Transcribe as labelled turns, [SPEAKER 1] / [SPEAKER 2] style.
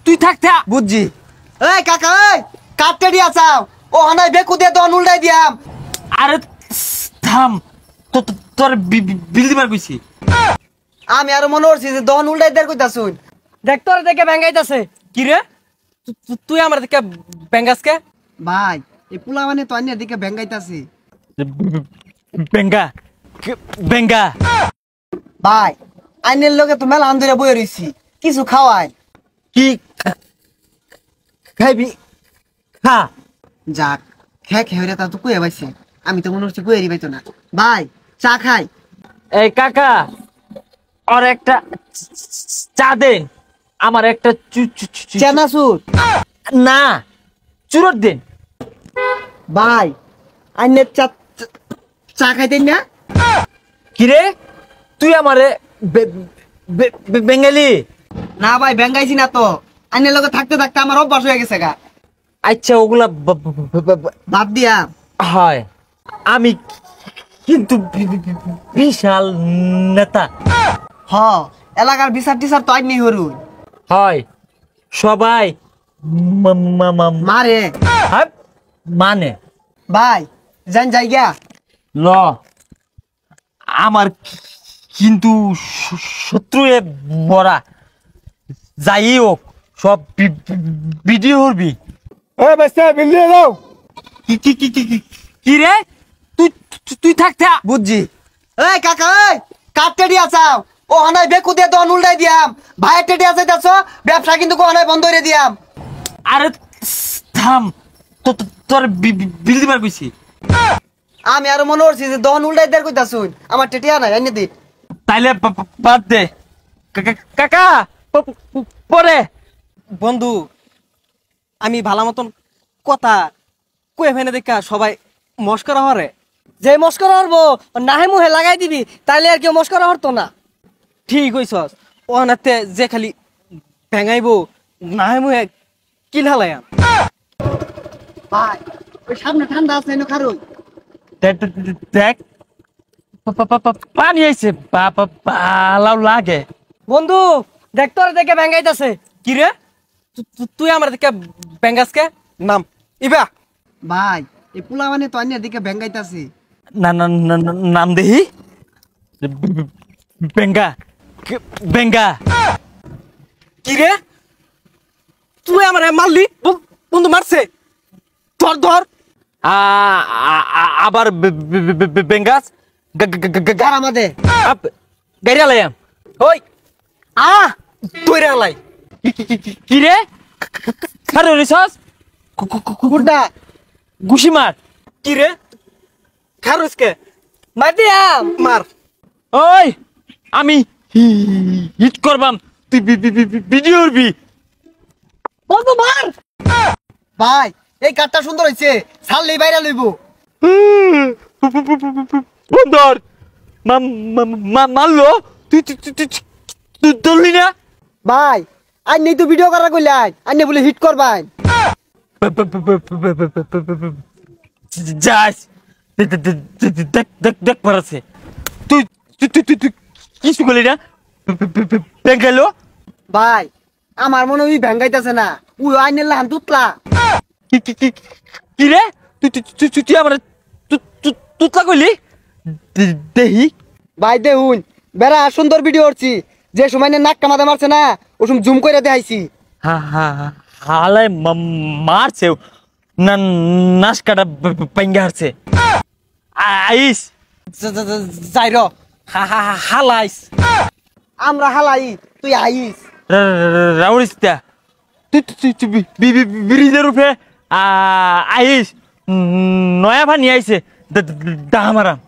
[SPEAKER 1] তুই থাকতে
[SPEAKER 2] বুঝছি। এই কাকা, এই কাটতে দিয়া চাও ও হানাই বেকু দিয়ে দন উল্টাই দিয়াম।
[SPEAKER 1] আরে থাম, তোর বিল দিবার কইছি।
[SPEAKER 2] আমি আর মনে করছি যে দন উল্টাই দেয়ার কইতা শুন।
[SPEAKER 3] দেখ তোর দেখে ব্যাঙ্গাইতাছে। কি রে তুই আমার দিকে ব্যাঙ্গাসকে?
[SPEAKER 2] ভাই এই পোলা মানে তো আইনের দিকে ব্যাঙ্গাইতাছে।
[SPEAKER 1] বেঙ্গা বেঙ্গা
[SPEAKER 2] ভাই আইনের লগে তো মেলা আন্দরে বই রইছি, কিছু খাওয়াই।
[SPEAKER 1] কি খাইবি? খা।
[SPEAKER 2] যাক খেয়ে তা তো কুয়ে পাইছে, আমি তো মনে হচ্ছে কুয়েরই পাইতো না। ভাই চা খাই।
[SPEAKER 1] এই কাকা, আর একটা চা দেন, আমার একটা
[SPEAKER 2] চেনাচুর
[SPEAKER 1] না চুরোট দেন।
[SPEAKER 2] ভাই আইনের চা চা খাইতেন না?
[SPEAKER 1] কিরে তুই আমারে বেঙ্গালি?
[SPEAKER 2] না ভাই ব্যাঙ্গাইছি না তো, আইনের লগে থাকতে থাকতে আমার অভ্যাস হয়ে গেছে গা।
[SPEAKER 1] আচ্ছা ওগুলা
[SPEAKER 2] বাদ দিয়া
[SPEAKER 1] হয়, আমি কিন্তু বিশাল নেতা।
[SPEAKER 2] হ এলাকার বিচার টিচার তো আইনি হরুন
[SPEAKER 1] হয়, সবাই
[SPEAKER 2] মারে।
[SPEAKER 1] হ্যাঁ, মানে
[SPEAKER 2] ভাই যান জায়গা
[SPEAKER 1] ল, আমার কিন্তু শত্রু বড়া, যাই হোক সব ভিডিও করবি। কি রে তুই থাকতে
[SPEAKER 2] বুঝছি। এই কাকা, এই কাটতে দিয়া চাও ও হানাই বেকু দিয়ে দন উল্টাই দিয়াম। ভাই টেডিয়া যাইতাছ, ব্যবসা কিন্তু কোহানায় বন্ধ করে দিয়াম।
[SPEAKER 1] আরে থাম, তোর বিল দিবার কইছি।
[SPEAKER 2] আমি আর মনে করছি যে দন উল্টাই দেয়ার কইতা শুন, আমার টেটিয়া নাই আইনে দি।
[SPEAKER 1] তাইলে বাদ দে কাকা, পরে।
[SPEAKER 3] বন্ধু আমি ভালো মতন কথা কয়ে ফেনে দেখা সবাই মস্করা হরে। যে মস্করা হরবো নাহে মুহে লাগাই দিবি, তাইলে আর কেউ মস্করা হরতো না। ঠিক হইছস, ও নাতে যে খালি ভেঙাইবো নাহে মুহে কিল হালায়াম।
[SPEAKER 2] ভাই ওই সামনে ঠান্ডা আছে এনে খারুই।
[SPEAKER 1] দেখ পানি আইছে, পালাও লাগে।
[SPEAKER 3] বন্ধু দেখ তোর দেখে ব্যাঙ্গাইতাছে। কি রে তুই আমার দিকে ব্যাঙ্গাসকে? নাম ইবা।
[SPEAKER 2] ভাই এই পোলা মানে তো আইনের দিকে ব্যাঙ্গাইতাছে।
[SPEAKER 1] না না না, নাম দেহি বেঙ্গা বেঙ্গা।
[SPEAKER 3] কি রে তুই আমার মারলি? বন্ধু মারছে, ধর ধর।
[SPEAKER 1] আবার বেঙ্গাস
[SPEAKER 2] গার আমাদের
[SPEAKER 1] গাড়ি আলাইম।
[SPEAKER 3] ওই তুই লাই
[SPEAKER 1] কি রে খারে রিসাস
[SPEAKER 2] কুকুরটা
[SPEAKER 1] গুশি মার।
[SPEAKER 3] কি রে খারুসকে মার দিয়াম। মার।
[SPEAKER 1] ওই আমি হিট করবাম, তুই ভিডিও করবি।
[SPEAKER 3] বন্ধু মার।
[SPEAKER 2] ভাই এই কাঠটা সুন্দর হয়েছে, ছাড়লেই বাইরে লইব।
[SPEAKER 1] বন্দর মারলো, তুই ধরলি না?
[SPEAKER 2] ভাই আইনি তো ভিডিও করা কইলাই, আইনি বলে হিট করবাই।
[SPEAKER 1] যাস দেখ পারাছে। তুই কিছু করলি না? গেল
[SPEAKER 2] ভাই আমার মনে ওই ভেঙ্গাইতেছে না, ওই আইনের লাহান তুতলা।
[SPEAKER 1] কি রে তুই আমার তুতলা কইলি? দেহি
[SPEAKER 2] ভাই দেখুন বেড়া সুন্দর ভিডিও করছি, যে সময় নাক কামাতে মারছে না ও সময় জুম করে দেখাইছি।
[SPEAKER 1] হালাই মারছে না, নাশ কাটা পাইঙ্গা হারছে। আইস
[SPEAKER 3] যাই র হালাইস।
[SPEAKER 2] আমরা হালাই তুই আইস।
[SPEAKER 1] রাউরিস্তা তুই ব্রিজের উপরে আইস, নয়া পানি আইছে দাহামারাম।